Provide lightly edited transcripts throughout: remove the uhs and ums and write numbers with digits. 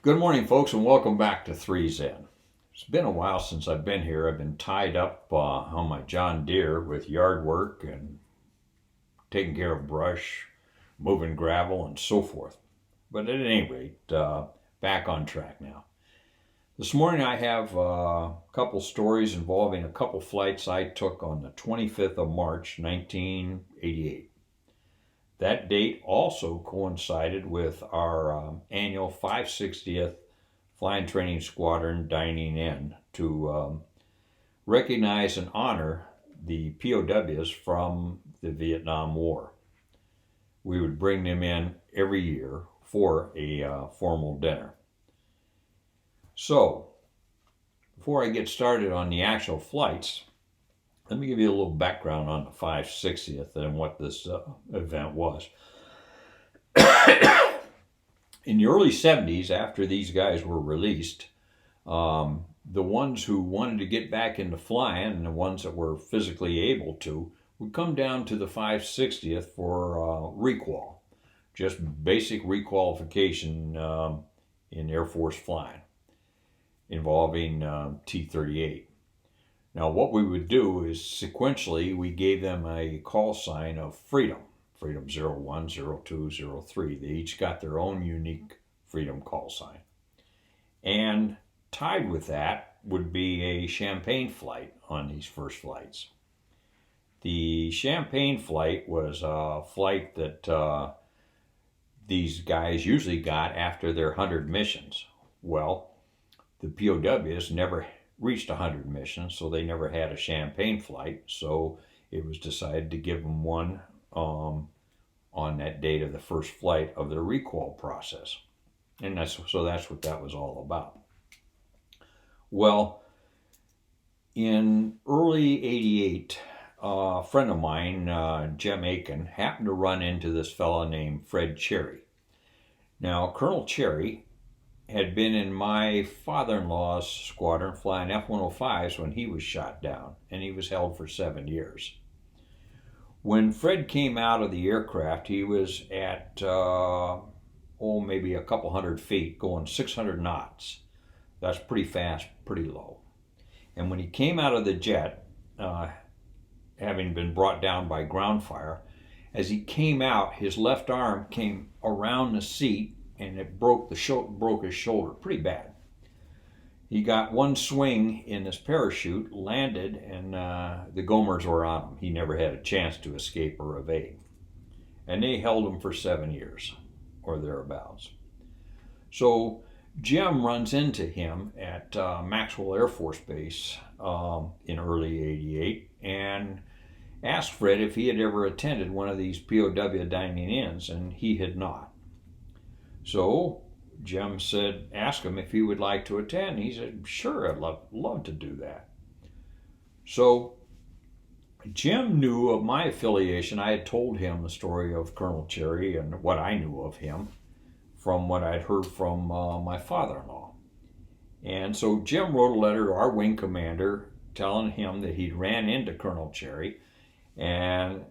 Good morning, folks, and welcome back to 3 Zen. It's been a while since I've been here. I've been tied up on my John Deere with yard work and taking care of brush, moving gravel, and so forth. But at any rate, back on track now. This morning I have a couple stories involving a couple flights I took on the 25th of March, 1988. That date also coincided with our annual 560th Flying Training Squadron dining in to recognize and honor the POWs from the Vietnam War. We would bring them in every year for a formal dinner. So, before I get started on the actual flights, let me give you a little background on the 560th and what this event was. In the early 70s, after these guys were released, the ones who wanted to get back into flying and the ones that were physically able to would come down to the 560th for requal, just basic requalification in Air Force flying, involving T-38. Now, what we would do is sequentially, we gave them a call sign of Freedom, Freedom 01, 02, 03. They each got their own unique Freedom call sign. And tied with that would be a Champagne flight on these first flights. The Champagne flight was a flight that these guys usually got after their 100 missions. Well, the POWs never reached 100 missions, so they never had a Champagne flight, so it was decided to give them one on that date of the first flight of their recall process. And that's what that was all about. Well, in early 88, a friend of mine, Jim Aiken, happened to run into this fellow named Fred Cherry. Now, Colonel Cherry had been in my father-in-law's squadron flying F-105s when he was shot down, and he was held for 7 years. When Fred came out of the aircraft, he was at, maybe a couple hundred feet, going 600 knots. That's pretty fast, pretty low. And when he came out of the jet, having been brought down by ground fire, as he came out, his left arm came around the seat and it broke his shoulder pretty bad. He got one swing in his parachute, landed, and the Gomers were on him. He never had a chance to escape or evade. And they held him for 7 years, or thereabouts. So Jim runs into him at Maxwell Air Force Base in early 88 and asked Fred if he had ever attended one of these POW dining-ins, and he had not. So Jim said, ask him if he would like to attend. He said, sure, I'd love to do that. So Jim knew of my affiliation. I had told him the story of Colonel Cherry and what I knew of him from what I'd heard from my father-in-law. And so Jim wrote a letter to our wing commander telling him that he'd ran into Colonel Cherry and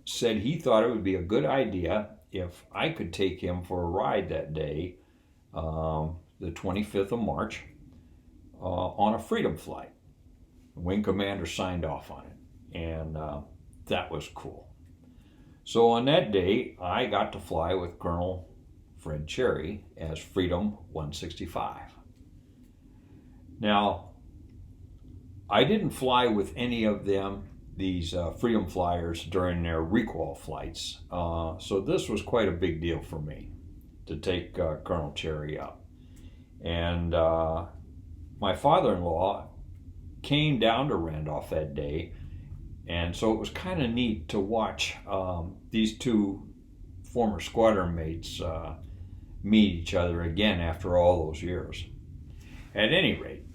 said he thought it would be a good idea if I could take him for a ride that day, the 25th of March, on a Freedom flight. The wing commander signed off on it, and that was cool. So on that day, I got to fly with Colonel Fred Cherry as Freedom 165. Now, I didn't fly with any of them, these Freedom flyers, during their recall flights. So this was quite a big deal for me to take Colonel Cherry up. And my father-in-law came down to Randolph that day, and so it was kind of neat to watch these two former squadron mates meet each other again after all those years. At any rate,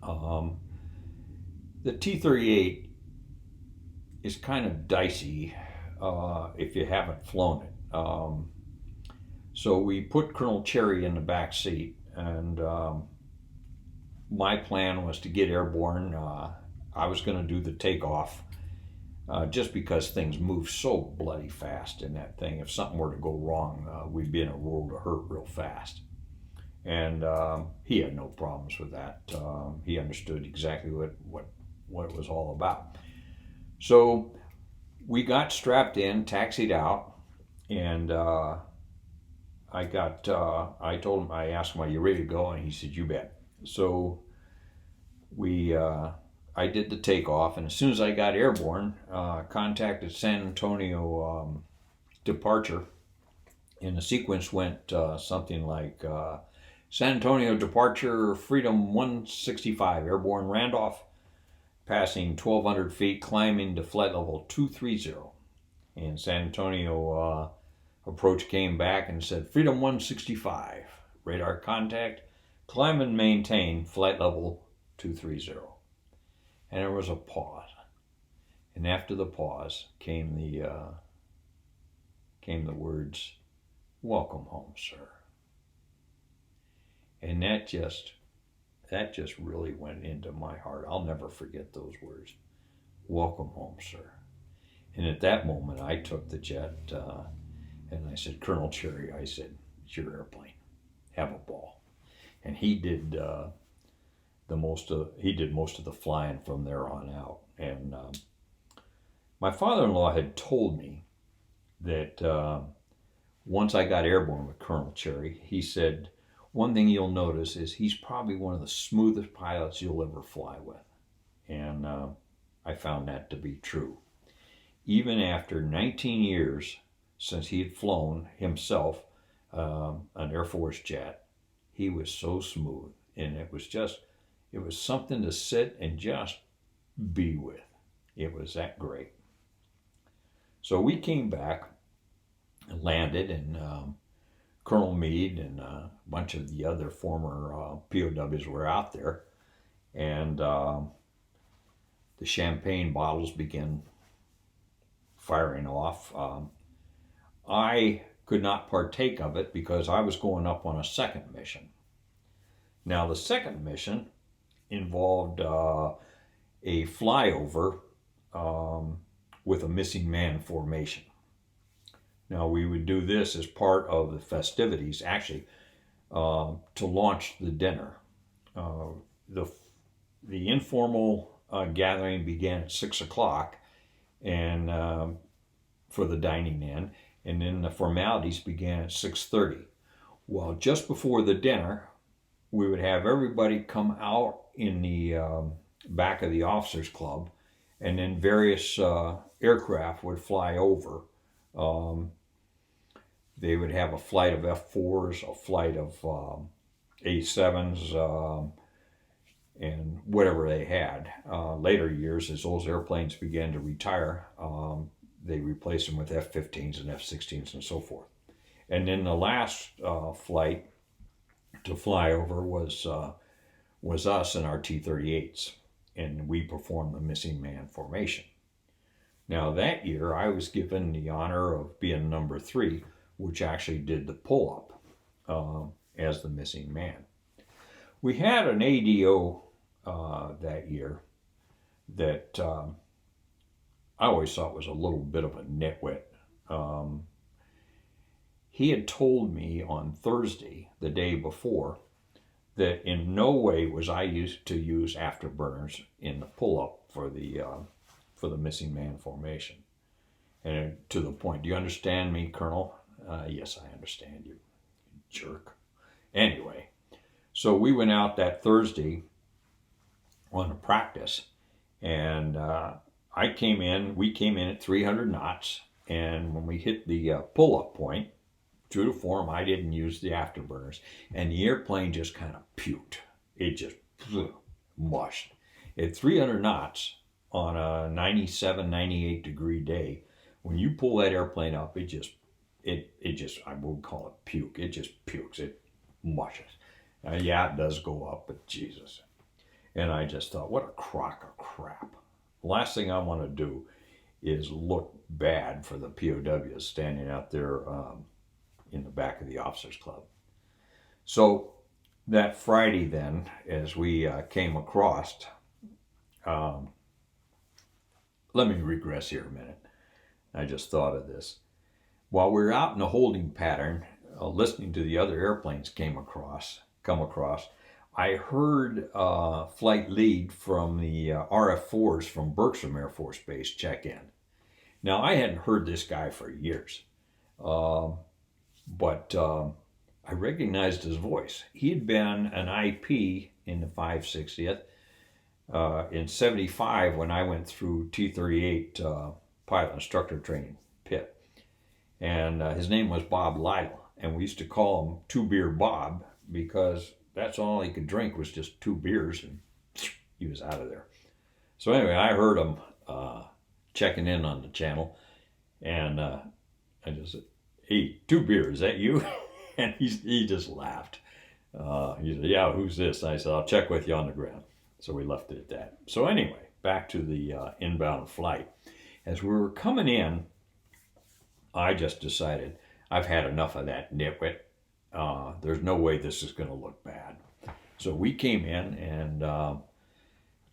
the T-38 is kind of dicey if you haven't flown it. So we put Colonel Cherry in the back seat, and my plan was to get airborne. I was going to do the takeoff just because things move so bloody fast in that thing. If something were to go wrong, we'd be in a world of hurt real fast. And he had no problems with that. He understood exactly what it was all about. So we got strapped in, taxied out, and I told him, I asked him, "Are you ready to go?" And he said, "You bet." So we, I did the takeoff, and as soon as I got airborne, contacted San Antonio departure, and the sequence went something like San Antonio departure, Freedom 165, airborne Randolph, passing 1,200 feet, climbing to flight level 230. And San Antonio approach came back and said, Freedom 165, radar contact, climb and maintain flight level 230. And there was a pause. And after the pause came the words, "Welcome home, sir." And that just really went into my heart. I'll never forget those words. "Welcome home, sir." And at that moment, I took the jet and I said, "Colonel Cherry," I said, "it's your airplane. Have a ball." And he did most of the flying from there on out. And my father-in-law had told me that once I got airborne with Colonel Cherry, he said, "One thing you'll notice is he's probably one of the smoothest pilots you'll ever fly with." And I found that to be true. Even after 19 years since he had flown himself an Air Force jet, he was so smooth. And it was something to sit and just be with. It was that great. So we came back, landed, and Colonel Meade and a bunch of the other former POWs were out there, and the champagne bottles began firing off. I could not partake of it because I was going up on a second mission. Now, the second mission involved a flyover with a missing man formation. Now, we would do this as part of the festivities, actually, to launch the dinner. The informal gathering began at 6 o'clock and for the dining in, and then the formalities began at 6:30. Well, just before the dinner, we would have everybody come out in the back of the officers club, and then various aircraft would fly over. They would have a flight of F-4s, a flight of A-7s, and whatever they had. Later years, as those airplanes began to retire, they replaced them with F-15s and F-16s and so forth. And then the last flight to fly over was us and our T-38s, and we performed the missing man formation. Now that year, I was given the honor of being number 3, which actually did the pull-up as the missing man. We had an ADO that year that I always thought was a little bit of a nitwit. He had told me on Thursday, the day before, that in no way was I used to use afterburners in the pull-up for the missing man formation. And to the point, "Do you understand me, Colonel?" "Yes, I understand you, jerk." Anyway, so we went out that Thursday on a practice, and we came in at 300 knots, and when we hit the pull-up point, true to form, I didn't use the afterburners, and the airplane just kind of puked. It just mushed. At 300 knots on a 97, 98 degree day, when you pull that airplane up, it just, I wouldn't call it puke. It just pukes. It mushes. Yeah, it does go up, but Jesus. And I just thought, what a crock of crap. The last thing I want to do is look bad for the POWs standing out there in the back of the officers club. So that Friday then, as we came across, let me regress here a minute. I just thought of this. While we were out in a holding pattern, listening to the other airplanes came across, come across. I heard flight lead from the RF-4s from Bergstrom Air Force Base check in. Now, I hadn't heard this guy for years, but I recognized his voice. He had been an IP in the 560th in 75 when I went through T-38 pilot instructor training pit. And his name was Bob Lytle, and we used to call him Two Beer Bob because that's all he could drink was just 2 beers, and he was out of there. So anyway, I heard him checking in on the channel, and I just said, "Hey, 2 beers, is that you?" And he just laughed. He said, "Yeah, who's this?" I said, "I'll check with you on the ground." So we left it at that. So anyway, back to the inbound flight. As we were coming in, I just decided I've had enough of that nitwit. There's no way this is going to look bad. So we came in, and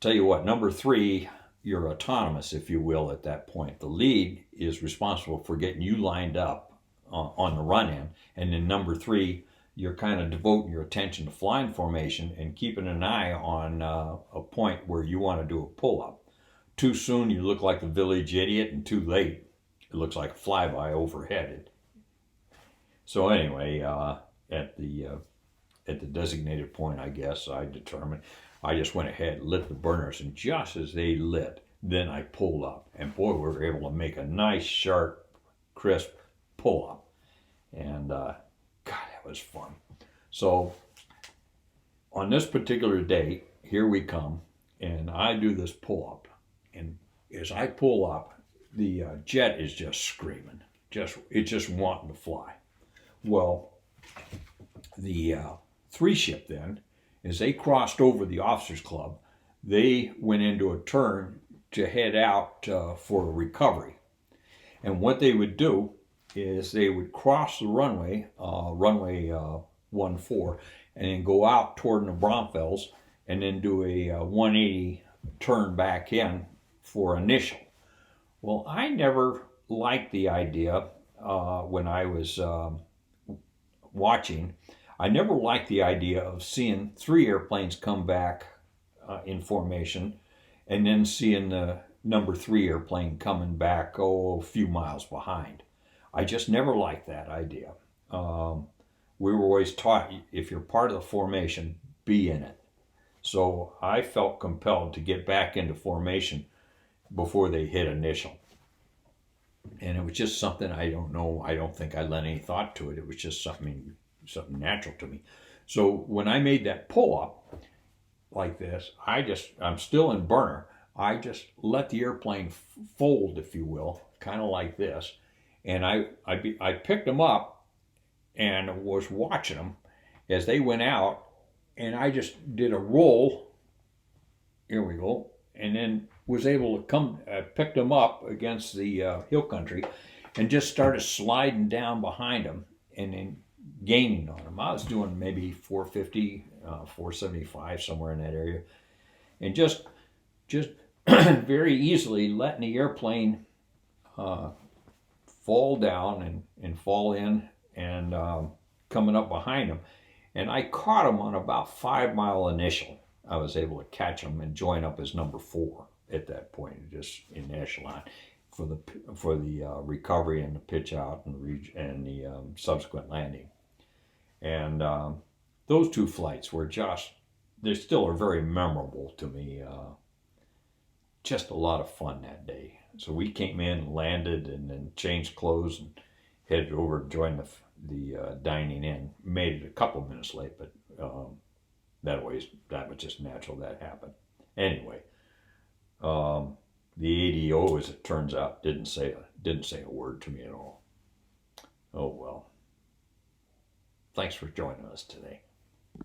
tell you what, number 3, you're autonomous, if you will, at that point. The lead is responsible for getting you lined up on the run-in, and then number 3, you're kind of devoting your attention to flying formation and keeping an eye on a point where you want to do a pull-up. Too soon, you look like the village idiot, and too late, it looks like a flyby overhead. So anyway, at the designated point, I guess, I determined, I just went ahead, lit the burners, and just as they lit, then I pulled up. And boy, we were able to make a nice, sharp, crisp pull-up. And God, that was fun. So on this particular day, here we come, and I do this pull-up. And as I pull up, the jet is just screaming. It's just wanting to fly. Well, the 3 ship then, as they crossed over the officers club, they went into a turn to head out for a recovery. And what they would do is they would cross the runway, runway 14, and then go out toward the Braunfels, and then do a 180 turn back in for initial. Well, I never liked the idea when I was watching. I never liked the idea of seeing 3 airplanes come back in formation and then seeing the number 3 airplane coming back, a few miles behind. I just never liked that idea. We were always taught, if you're part of the formation, be in it. So I felt compelled to get back into formation before they hit initial. And it was just something, I don't know, I don't think I lent any thought to it. It was just something natural to me. So when I made that pull up like this, I'm still in burner. I just let the airplane fold, if you will, kind of like this. And I picked them up and was watching them as they went out, and I just did a roll. Here we go. And then was able to come, pick them up against the hill country and just started sliding down behind them and then gaining on them. I was doing maybe 450, 475, somewhere in that area. And just very easily letting the airplane fall down and fall in and coming up behind them. And I caught them on about 5 mile initial. I was able to catch them and join up as number 4 at that point, just in the echelon for the recovery and the pitch out and the subsequent landing. And those 2 flights were they still are very memorable to me. Just a lot of fun that day. So we came in and landed and then changed clothes and headed over to join the dining in. Made it a couple of minutes late, but that was just natural that happened. Anyway, the ADO, as it turns out, didn't say a word to me at all. Oh well. Thanks for joining us today.